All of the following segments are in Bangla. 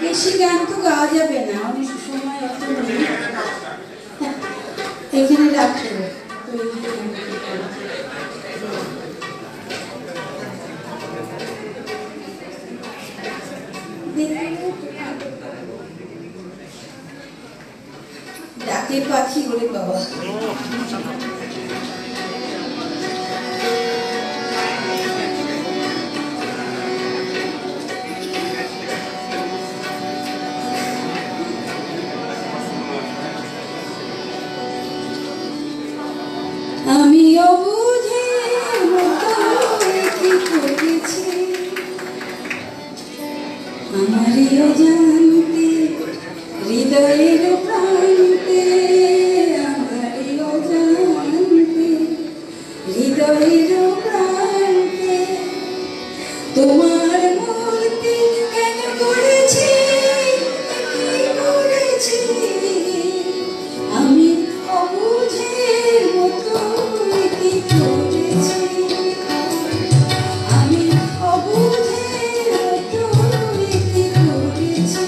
বেশি গান তো গাওয়া যাবে না, অনেক সময় এখানে রাখতে ডাকের পাখি বলে বাবা। আমি অবুঝে কি করেছি আমারই অজান্তে হৃদয়ের প্রান্তে, আমারই অজান্তে হৃদয়ের প্রান্তে তোমার মূর্তি কেন করেছি কি করেছি আমি অবুঝের মতো কি করেছি, আমি অবুঝের মতো কি করেছি।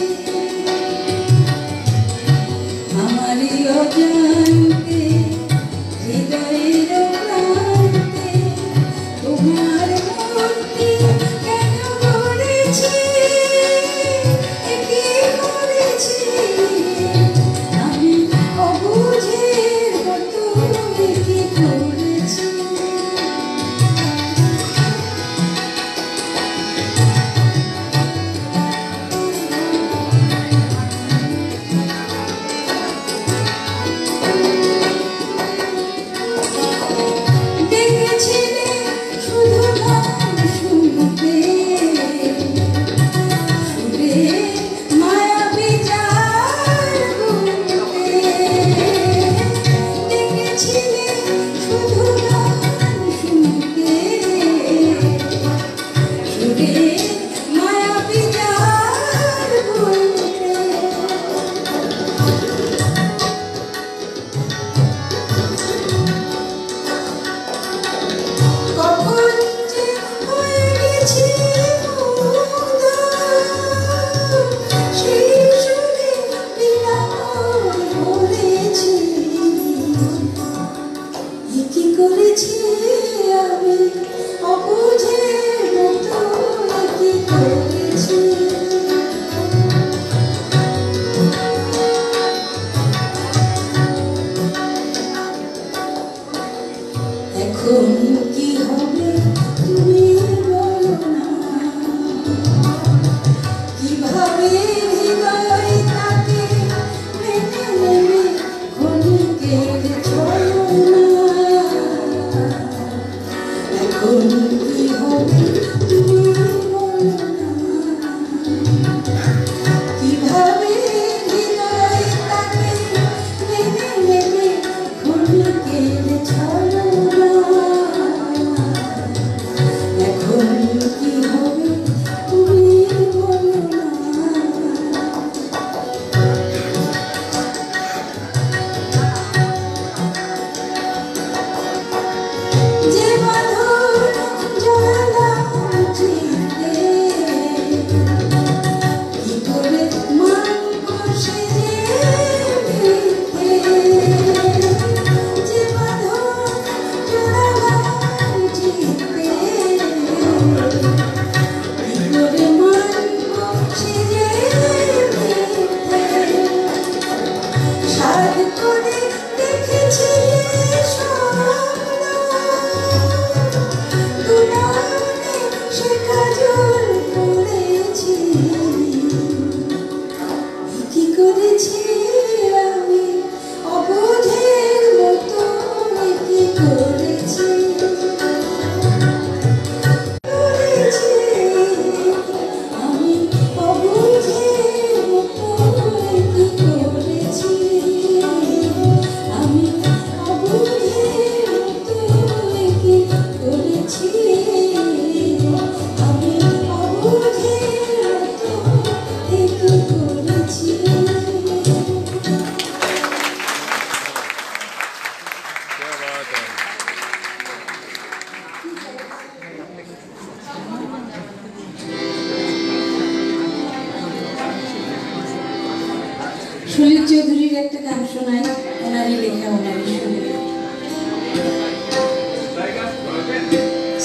সুলিল চৌধুরীর একটা গান শোনাই, ওনারই লেখা, ওনারই শুনে।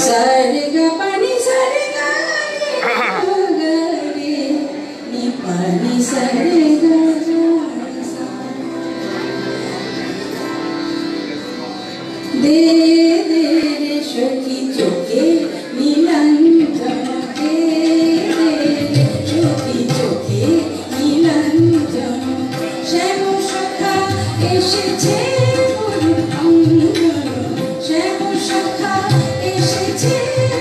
সারেগা পানি সারেগা রে নি পানি সারেগা দে দে রে সখী চোখে নীলাঞ্জন দে দে রে সখী চোখে নীলাঞ্জন শ্যাম সখা এসেছে মোর অঙ্গন শ্যাম সখা এসেছে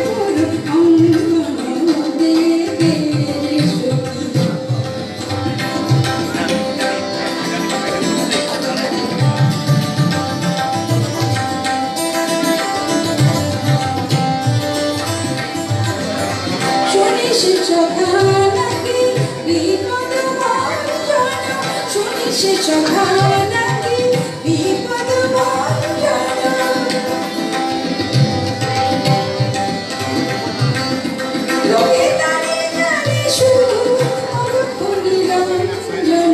মোর অঙ্গন দে দে রে সখী শুনিস সখা নাকি বিপদ ভঞ্জন শুনিস সখা নাকি বিপদ ভঞ্জন লোকে দাঁড়িয়ে দাঁড়িয়ে শুধু অলক্ষ নিরঞ্জন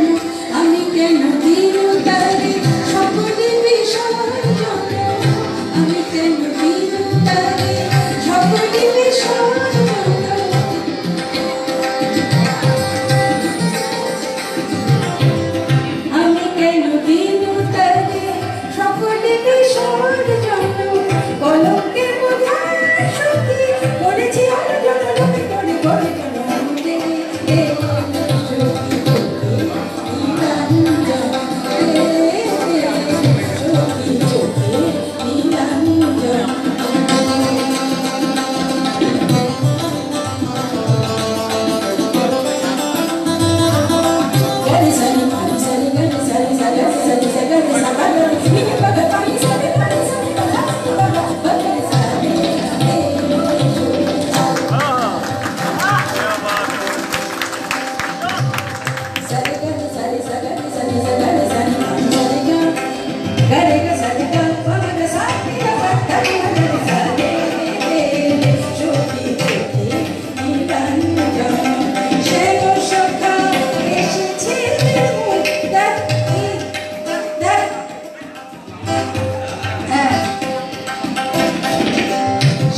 আমি কেন দিন তারে সকলে বিসর্জন আমি কেন দিন তারে সকলে বিসর্জন আমি কেন দিন তারে সকলে বিসর্জন কলঙ্কের বোঝায় সখী করেছি অর্জন লোকে করে করে জন দে দে সখী চোখে নীলাঞ্জন দে দে সখী চোখে Nilanjan gare sani pani sani gare sani sani sani sani gare sani mini baga pani sani pani sani baga baga sani sari gare sani sani sani gare sani pani sani gare ga sani ga baga sani ga gare gare sani choti choti Nilanjan শ্যাম সখা এসেছে মোর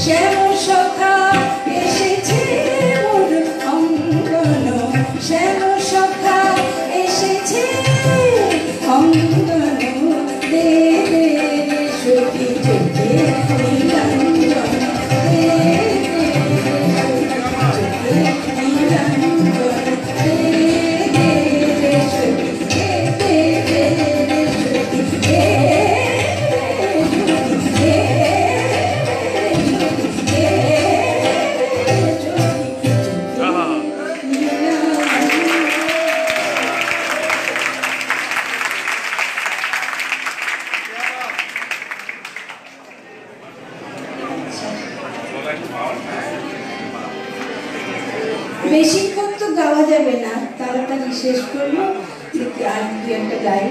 শ্যাম সখা এসেছে মোর অঙ্গন শ্যাম সখা এসেছে অঙ্গন দে দে রে সখী চোখে নীলাঞ্জন দে দে রে সখী চোখে নীলাঞ্জন দে দে রে সখী দে দে রে সখী দে বেশিক্ষণ তো গাওয়া যাবে না, তাড়াতাড়ি শেষ করবো, আর দু একটা গাই।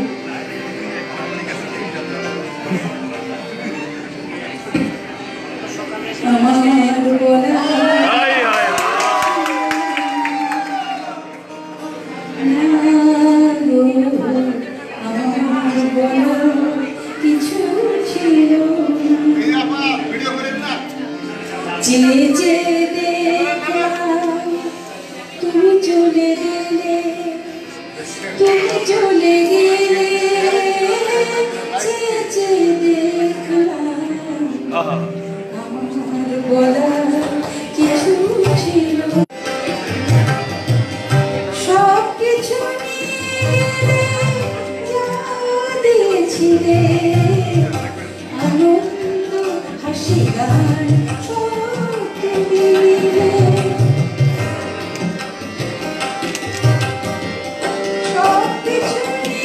আমার বলা আমার বলা কিছু ছিল চেয়ে চেয়ে দেখলাম তুমি চলে গেলে তুমি চলে গেলে চেয়ে চেয়ে দেখলাম আমার বলা কিছু ছিল সব কিছু নিয়ে যা দিয়েছিলে আনন্দ হাসি গান সব দিলে সব কিছু নিয়ে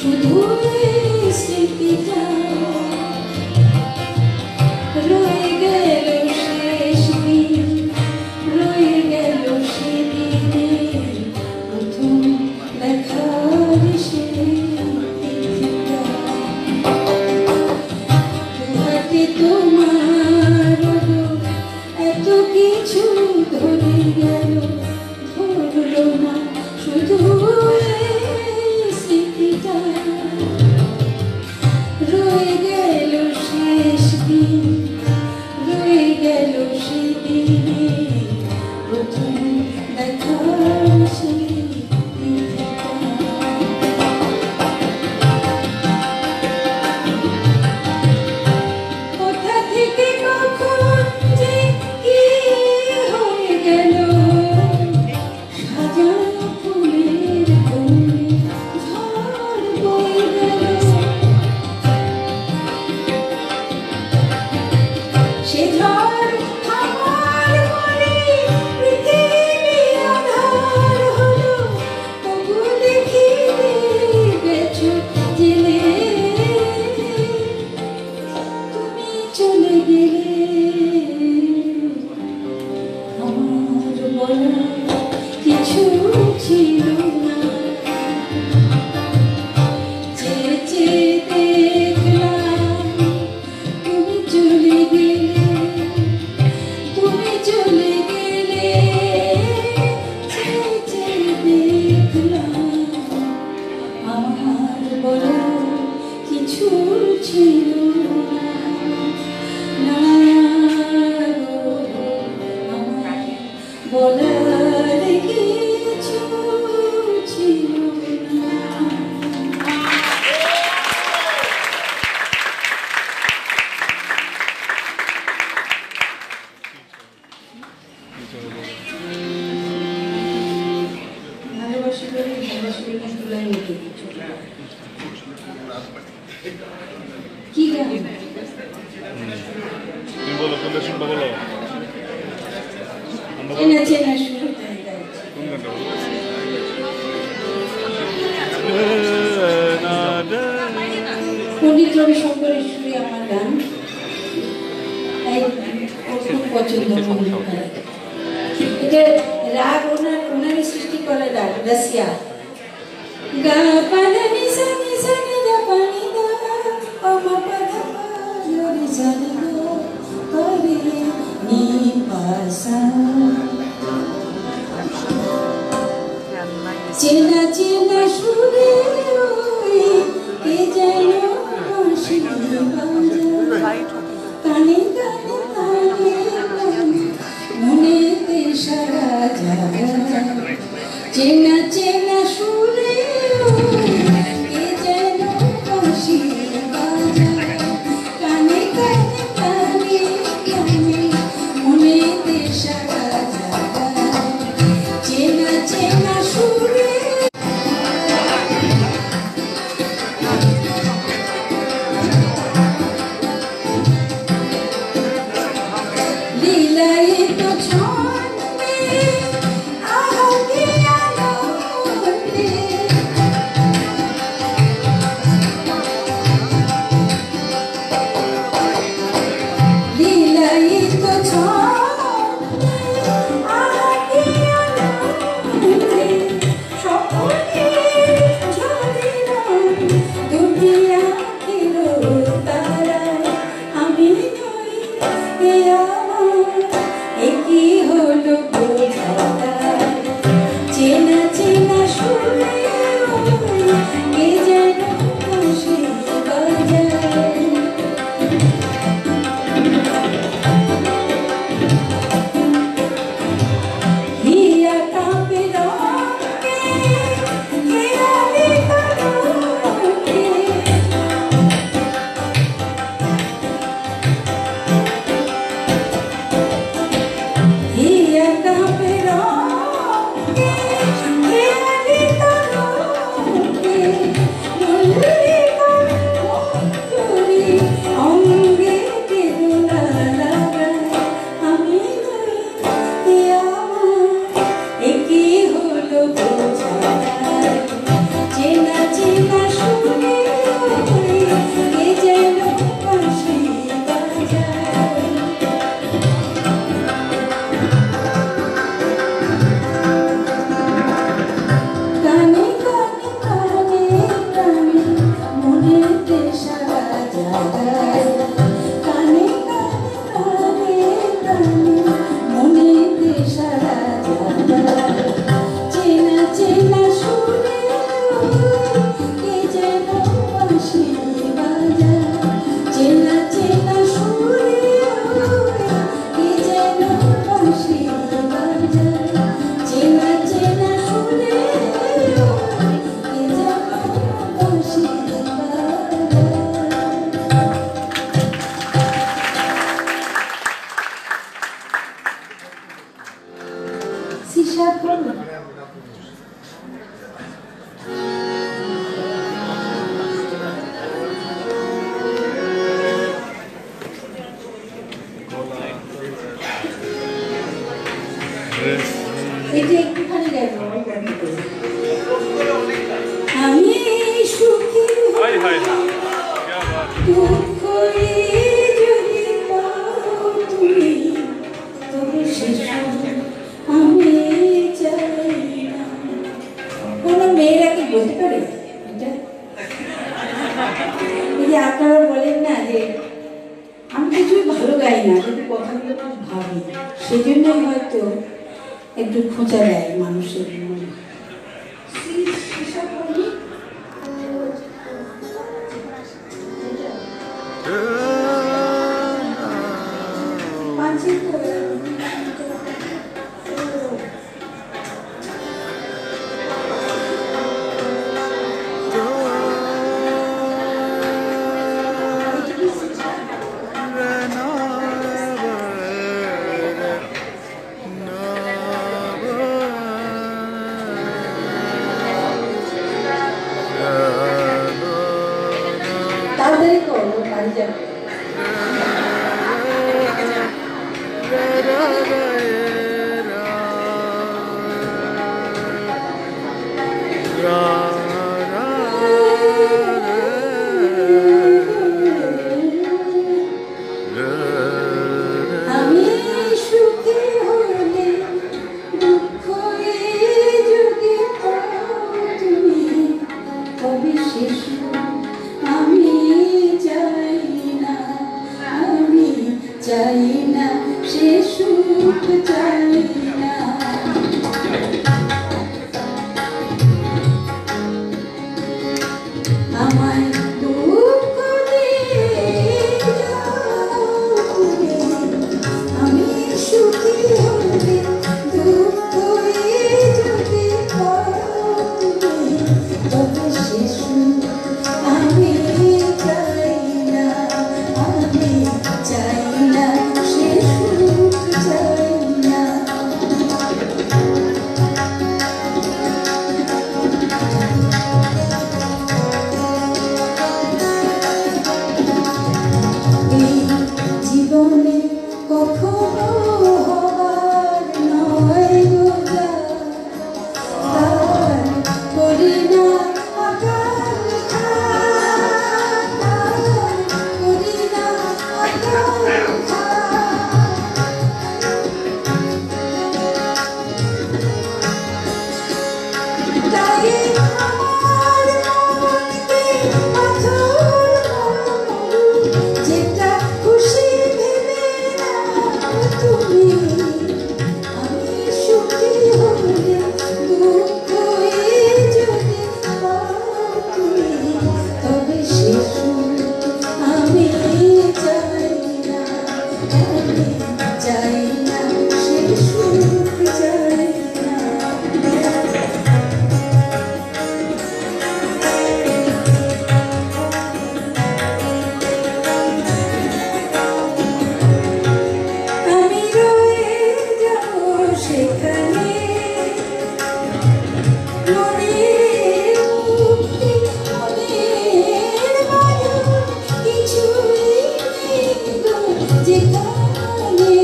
শুধু স্মৃতিটা রয়ে গেল শেষ দিন, রয়ে গেল সেদিনে প্রথম দেখার স্মৃতিটা। হাতে তোমার এত কিছু ধরে গেল, ধরলো না শুধু স্মৃতিটা রয়ে গেল শেষ দিন, রয়ে গেল সেদিনে প্রথম দেখার স্মৃতিটা। কোথা থেকে কখন যে কি হয়ে গেল, সাজানো ফুলের কোণে ঝড় বয়ে গেল। সে ঝড় আমার মনে পৃথিবী আঁধার হলো, তবু দেখি গেছো জেলে। তুমি চলে গেলে আমার বলার কিছু ছিল না। চেয়ে চেয়ে দেখলাম তুমি চলে গেলে, তুমি চলে গেলে। চেয়ে চেয়ে দেখলাম আমার বলার কিছু ছিল না। না গো, আমার বলার কিছু ছিল না। ভালোবাসি বলে ভালোবাসি বলে তুলাই উঠে দিচ্ছ। কি গান? তুমি বলো কোনটা শুনবা বলো। চেনা চেনা সুর তাই গাইছি। কোন গানটা বলো? পণ্ডিত রবিশঙ্করের সুরে আমার গান, তাই ওর খুব পছন্দ মনে হয়। এটা রাগ ওনারই সৃষ্টি করা রাগ, রাশিয়া। গা পাদা নিসা নিসা নিদা পানি দা পামা পাদা পাদা নিসা নিদা পারি নি পাসা। চেনা চেনা সুরে ওই কে যেন হাসি বাজায়, কানে কানে কানে কানে মনেতে সারা জাগায়। চেনা চেনা সুরে ওই हाय क्या बात মেয়েরা কি বলতে পারে আপনারা বলেন না যে আমি কিছুই ভালো গাই না, কিন্তু কথাগুলো খুব ভাবি, সেই জন্যই হয়তো একটু খোঁচা দেয় মানুষের মনে। তাড়াতাড়ি করো, বাড়ি যাবে। আমি সুখী হলে দুঃখ যদি তুমি তবে শেষ আমি চাই না, আমি চাই না সে সুখ চাই না। আমায় দুঃখ আমি সুখী হলে দুঃখ যদি তবে শেষ আমি চাই না, আমি চাই না সে সুখ চাই না। এই জীবনে কখনো হবার নয় গো যা, তার করি না আকাঙ্ক্ষা, তার করি না আকাঙ্ক্ষা। তাই আমার মনকে পাথর করো, যেটা খুশি ভেবে নাও তুমি। আমি সুখী হলে দুঃখ যদি পাও তুমি, তবে সে সুখ আমি চাই না, আমি চাই না সে সুখ চাই না। আমি রয়ে যাব সেখানে, মনের মুক্তি মনের মাধুর কিছুই নেই গো যেখানে,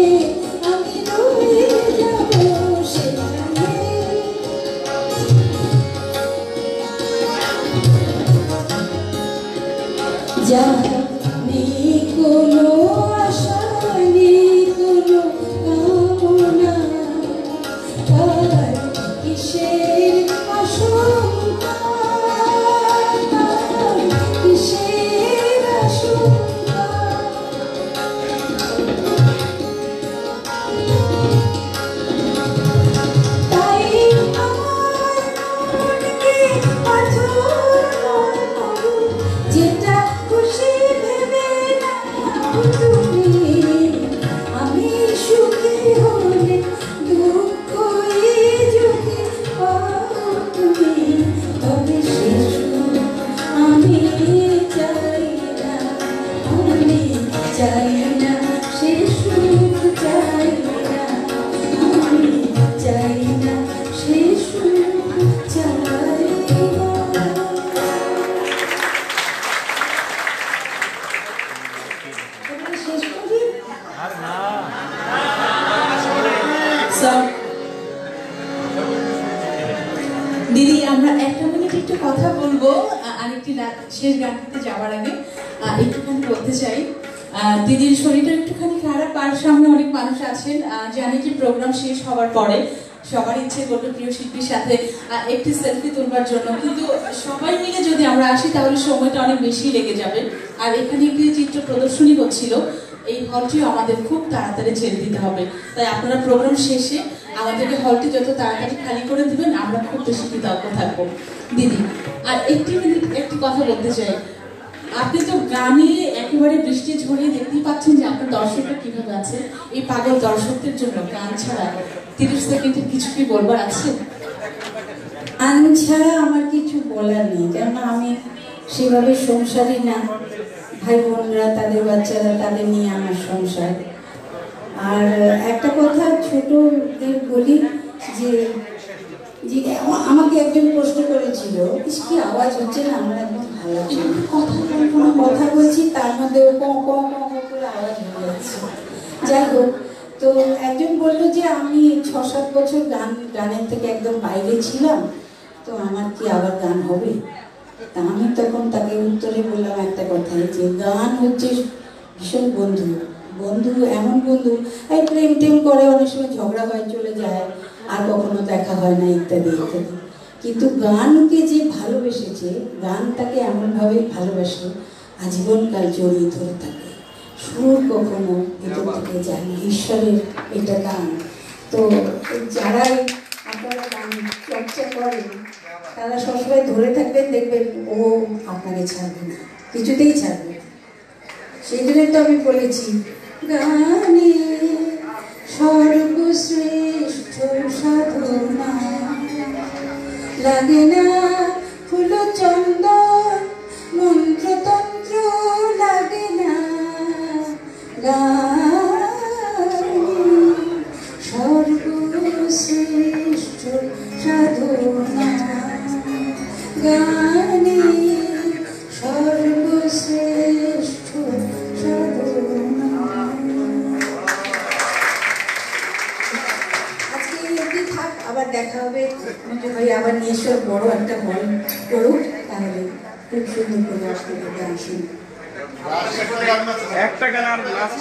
আমি রয়ে যাব সেখানে। যা নেই কোনো আশা, নেই কোনো কামনা, তার কিসের আশঙ্কা, তার কিসের আশঙ্কা। তাই আমার মনকে পাথর করো, যেটা খুশি ভেবে নাও তুমি। আমি সুখী হলে দুঃখ যদি পাও তুমি, তবে সে সুখ আমি চাই না, আমি চাই না সে সুখ চাই না, আমি চাই না সে সুখ চাই না। শেষ করি। দিদি আমরা একটা মিনিট একটু কথা বলবো, আরেকটি রাত শেষ গানটিতে যাওয়ার আগে একটুখানি বলতে চাই, দিদির শরীরটা একটুখানি খারাপ, আর সামনে অনেক মানুষ আছেন। জানি কি প্রোগ্রাম শেষ হওয়ার পরে সবার ইচ্ছে করবে প্রিয় শিল্পীর সাথে একটি সেলফি তুলবার জন্য, কিন্তু সবাই মিলে যদি আমরা আসি তাহলে সময়টা অনেক বেশি লেগে যাবে। আর এখানে একটি চিত্র প্রদর্শনী হচ্ছিল, এই হলটিও আমাদের খুব তাড়াতাড়ি ছেড়ে দিতে হবে। তাই আপনারা প্রোগ্রাম শেষে আমাদেরকে হলটি যত তাড়াতাড়ি খালি করে দিবেন আমরা খুব বেশি কৃতজ্ঞ থাকবো দিদি। আর একটি কথা বলতে চাই, আপনি তো গানে একেবারে বৃষ্টি ঝরিয়ে দেখতেই পাচ্ছেন যে আপনার দর্শকরা কিভাবে আছে। এই পাগল দর্শকদের জন্য গান ছাড়া 30 সেকেন্ডের কিছু কি বলবার আছে? গান ছাড়া আমার কিছু বলার নেই, কেননা আমি সেভাবে সংসারী না। ভাই বোনরা, তাদের বাচ্চারা, তাদের নিয়ে আমার সংসার। আর একটা কথা ছোটদের বলি যে আমাকে একজন প্রশ্ন করেছিল, কি আওয়াজ হচ্ছে না, আমার একদম ভালো লাগছে না, কথা বলছি তার মধ্যে করে আওয়াজ হয়ে যাচ্ছে। যাই হোক, তো একজন বললো যে আমি 6-7 বছর গানের থেকে একদম বাইরে ছিলাম, তো আমার কি আবার গান হবে? তা আমি তখন তাকে উত্তরে বললাম একটা কথাই, যে গান হচ্ছে ভীষণ বন্ধু, এমন বন্ধু, এই প্রেম টেম করে, অনেক সময় ঝগড়া হয়, চলে যায়, আর কখনো দেখা হয় না, ইত্যাদি ইত্যাদি। কিন্তু গানকে যে ভালোবেসেছে, গান তাকে এমনভাবে ভালোবাসে আজীবনকাল জড়িয়ে ধরে থাকে। সুর কখনো ভিতর থেকে যায় না, ঈশ্বরের এটা গান। তো যারা আপনারা গান চর্চা করেন তারা সবসময় ধরে থাকবেন, দেখবেন ও আপনাকে ছাড়বে না, কিছুতেই ছাড়বে না। সেই জন্য তো আমি বলেছি, গানে সর্বশ্রেষ্ঠ সাধনা, লাগে না ফুল চন্দন মন্ত্রতন্ত্র, লাগে না গানে সর্বশ্রেষ্ঠ সাধনা, গানে সর্বশ্রেষ্ঠ সাধনা। আজকে অবধি থাক, আবার দেখা হবে। ভাই আবার নিয়ে এসে বড় একটা হল করুক, তাহলে খুব সুন্দর করে আপনাদের গান শুনবো। একটা গান আর লাস্ট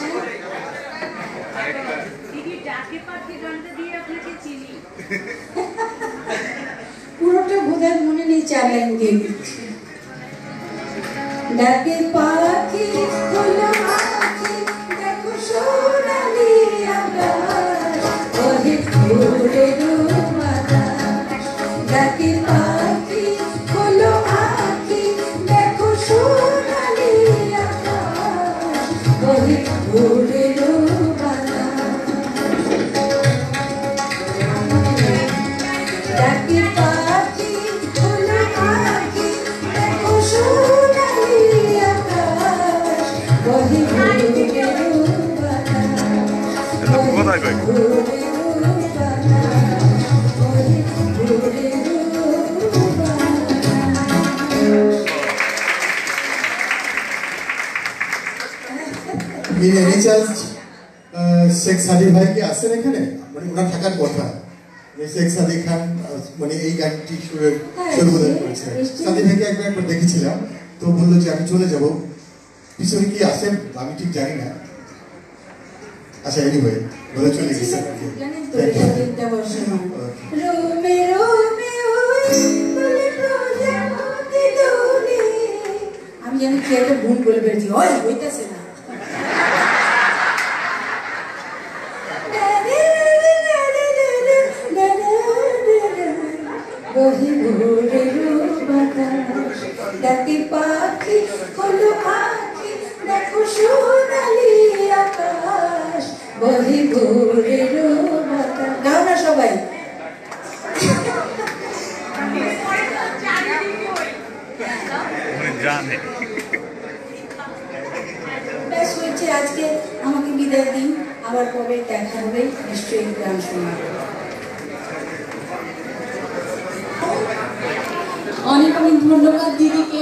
পুরোটা বোধহয় মনে নেই, 4 লাইন দিয়ে দিচ্ছি। ডাকে পাখি হলো আখি, দেখো সোনালি আকাশ, ওহে ফুলের বাতাস। ডাকে পাখি হলো আখি, দেখো সোনালি আকাশ, ওহে ফুলের বাতাস। ডাকে পাখি হলো আখি, দেখো সোনালি আকাশ, ওহে ফুলের বাতাস, কোথায় কই? শেখ সাদি ভাই কি আসছেন এখানে? মানে ওনার থাকার কথা। শেখ সাদি খান মানে এই গানটি সুরবোধন করেছিলেন। সাদি ভাইকে একবার দেখেছিলাম, তো বললো যে আমি চলে যাব, পিছনে কি আসেন আমি ঠিক জানি না। আচ্ছা, এনিওয়ে বলে চলে গেছেন। আমি জানি কি একটা ভুল বলে ফেলছি, হইতেছে না। ডাকে পাখি হলো আখি, দেখো সোনালি আকাশ, বহি ভোরের বাতাস। গাও না সবাই। জানে ব্যাস হয়েছে, আজকে আমাকে বিদায় দিন, আবার কবে দেখা হবে, নিশ্চয়ই গান শোনাবো। অনেক অনেক ধন্যবাদ দিদিকে।